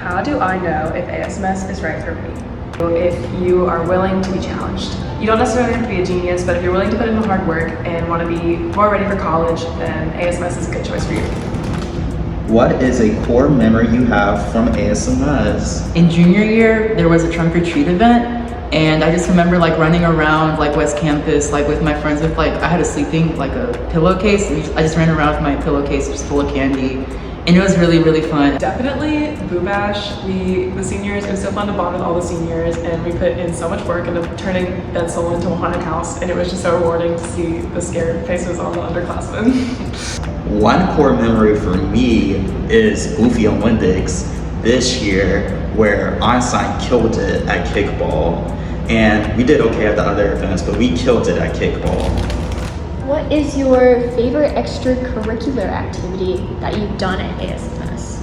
How do I know if ASMS is right for me? If you are willing to be challenged. You don't necessarily have to be a genius, but if you're willing to put in the hard work and want to be more ready for college, then ASMS is a good choice for you. What is a core memory you have from ASMS? In junior year, there was a trunk or treat event, and I just remember like running around like West Campus, like with my friends with like, I had a sleeping, like a pillowcase. I just ran around with my pillowcase just full of candy. And it was really, really fun. Definitely Boo Bash. The seniors, it was so fun to bond with all the seniors, and we put in so much work into turning Bedsole into a haunted house, and it was just so rewarding to see the scared faces on the underclassmen. One core memory for me is Goofy Olympics this year, where Einstein killed it at kickball. And we did okay at the other events, but we killed it at kickball. What is your favorite extracurricular activity that you've done at ASMS?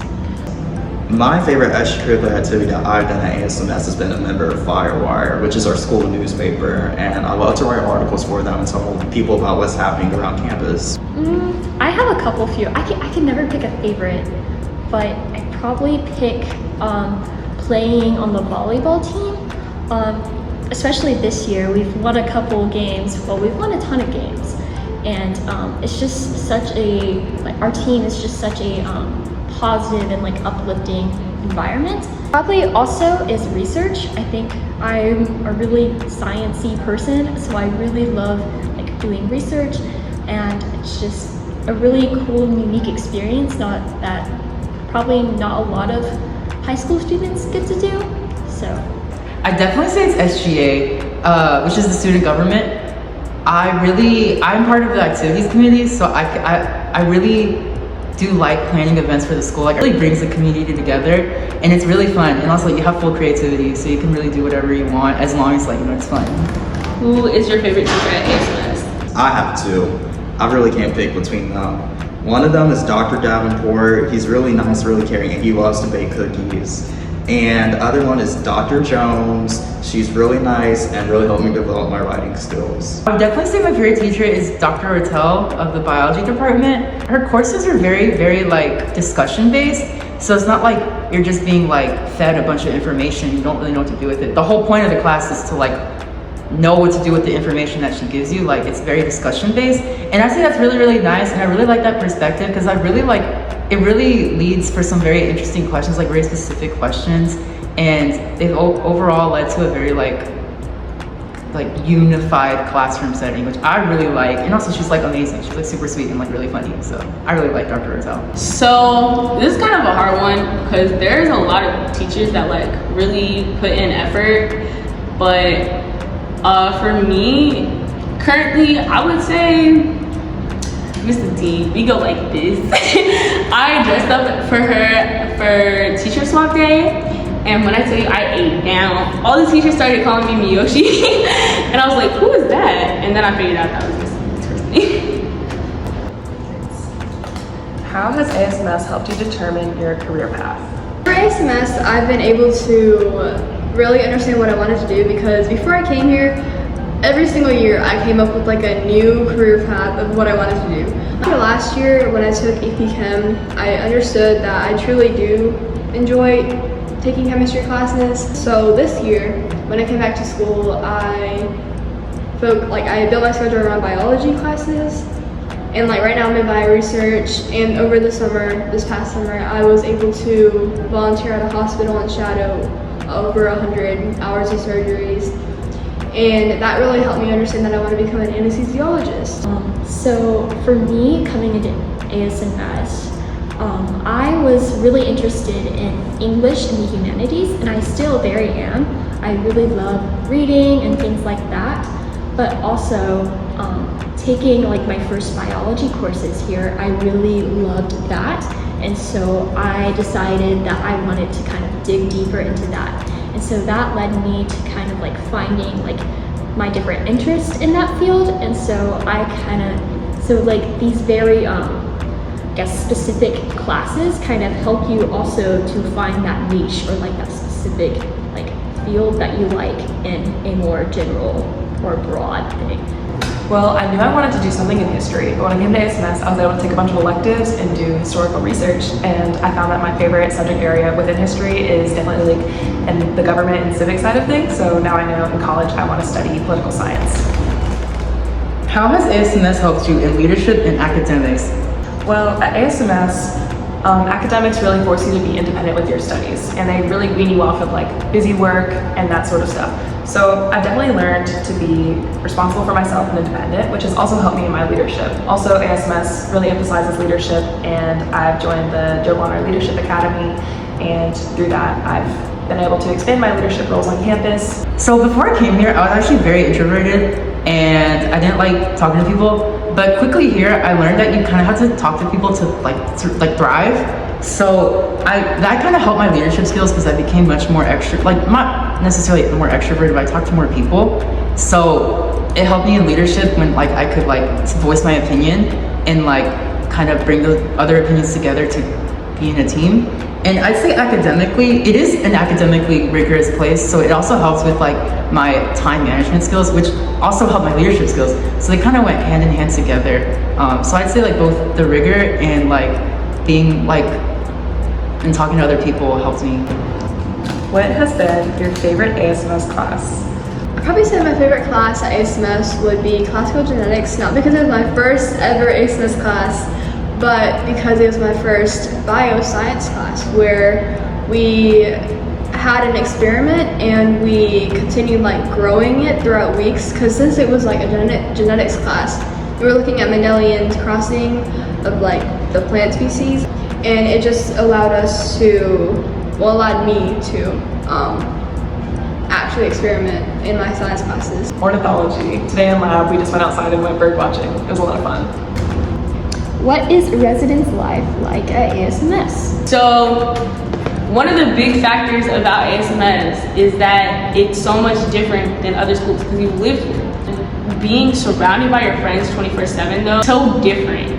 My favorite extracurricular activity that I've done at ASMS has been a member of Firewire, which is our school newspaper, and I love to write articles for them and tell people about what's happening around campus. I have a couple few. I can never pick a favorite, but I'd probably pick playing on the volleyball team. Especially this year, we've won a couple games. Well, we've won a ton of games. And it's just such a, like, our team is just such a positive and like uplifting environment. Probably also is research. I think I'm a really sciencey person, so I really love like doing research, and it's just a really cool and unique experience that probably not a lot of high school students get to do. So I definitely say it's SGA, which is the student government. I'm part of the activities committee, so I really do like planning events for the school. Like, it really brings the community together, and it's really fun. And also, you have full creativity, so you can really do whatever you want as long as, like, you know, it's fun. Who is your favorite teacher at ASMS? I have two. I really can't pick between them. One of them is Dr. Davenport. He's really nice, really caring, and he loves to bake cookies. And the other one is Dr. Jones. She's really nice and really helped me develop my writing skills. I would definitely say my favorite teacher is Dr. Ortel of the biology department. Her courses are very, very like discussion based. So it's not like you're just being like fed a bunch of information. You don't really know what to do with it. The whole point of the class is to like know what to do with the information that she gives you. Like, it's very discussion based. And I think that's really, really nice. And I really like that perspective because I really like, it really leads for some very interesting questions, like very specific questions. And they've overall led to a very like unified classroom setting, which I really like. And also she's like amazing. She's like super sweet and like really funny. So I really like Dr. Ortel. So this is kind of a hard one because there's a lot of teachers that like really put in effort. But for me, currently, I would say Mr. D. We go like this. I dressed up for her for teacher swap day, and when I tell you I ate down, all the teachers started calling me Miyoshi, and I was like, who is that? And then I figured out that was this person. How has ASMS helped you determine your career path? For ASMS, I've been able to really understand what I wanted to do, because before I came here, every single year I came up with like a new career path of what I wanted to do. Last year when I took AP Chem, I understood that I truly do enjoy taking chemistry classes. So this year, when I came back to school, I built my schedule around biology classes. And like right now I'm in bioresearch, and over the summer, this past summer, I was able to volunteer at a hospital and shadow over 100 hours of surgeries. And that really helped me understand that I want to become an anesthesiologist. So for me, coming into ASMS, I was really interested in English and the humanities, and I still very am. I really love reading and things like that, but also taking like my first biology courses here, I really loved that. And so I decided that I wanted to kind of dig deeper into that. And so that led me to kind of like finding like my different interests in that field. And so these very, I guess, specific classes kind of help you also to find that niche or like that specific like field that you like in a more general or broad thing. Well, I knew I wanted to do something in history, but when I came to ASMS, I was able to take a bunch of electives and do historical research, and I found that my favorite subject area within history is definitely like in the government and civic side of things, so now I know in college I want to study political science. How has ASMS helped you in leadership and academics? Well, at ASMS, academics really force you to be independent with your studies, and they really wean you off of like busy work and that sort of stuff. So I've definitely learned to be responsible for myself and independent, which has also helped me in my leadership. Also, ASMS really emphasizes leadership, and I've joined the Joe Bonner Leadership Academy, and through that I've been able to expand my leadership roles on campus. So before I came here, I was actually very introverted and I didn't like talking to people. But quickly here, I learned that you kind of have to talk to people to thrive. So that kind of helped my leadership skills because I became much more not necessarily more extroverted, but I talked to more people. So it helped me in leadership when like I could like voice my opinion and like kind of bring the other opinions together to be in a team. And I'd say academically, it is an academically rigorous place, so it also helps with like my time management skills, which also help my leadership skills. So they kind of went hand in hand together. So I'd say like both the rigor and like being like and talking to other people helped me. What has been your favorite ASMS class? I'd probably say my favorite class at ASMS would be classical genetics, not because it was my first ever ASMS class, but because it was my first bioscience class where we had an experiment and we continued like growing it throughout weeks, because since it was like a genetics class, we were looking at Mendelian's crossing of like the plant species, and it just allowed me to actually experiment in my science classes. Ornithology. Today in lab, we just went outside and went bird watching. It was a lot of fun. What is residence life like at ASMS? So one of the big factors about ASMS is that it's so much different than other schools because you live here. Being surrounded by your friends 24/7 though, so different.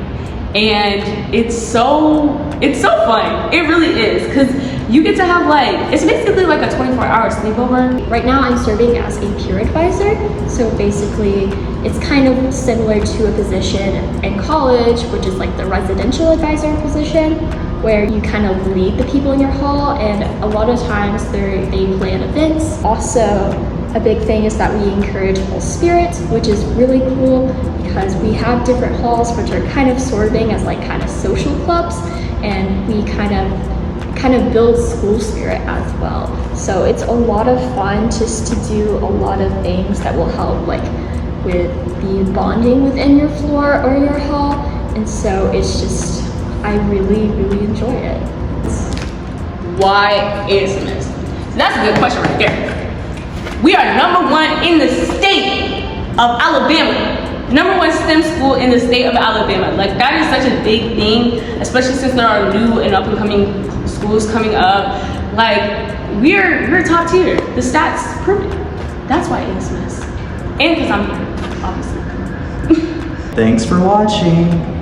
And it's so fun. It really is, because you get to have like, it's basically like a 24-hour sleepover. Right now I'm serving as a peer advisor, so basically it's kind of similar to a position in college, which is like the residential advisor position, where you kind of lead the people in your hall, and a lot of times they plan events. Also, a big thing is that we encourage hall spirit, which is really cool because we have different halls which are kind of serving as like kind of social clubs, and we kind of build school spirit as well. So it's a lot of fun just to do a lot of things that will help like with the bonding within your floor or your hall, and so it's just, I really enjoy it. Why ASMS? So that's a good question right there. We are #1 in the state of Alabama. #1 STEM school in the state of Alabama. Like, that is such a big thing, especially since there are new and up and coming schools coming up. Like, we're top tier. The stats prove it. That's why ASMS. And because I'm here, obviously. Thanks for watching.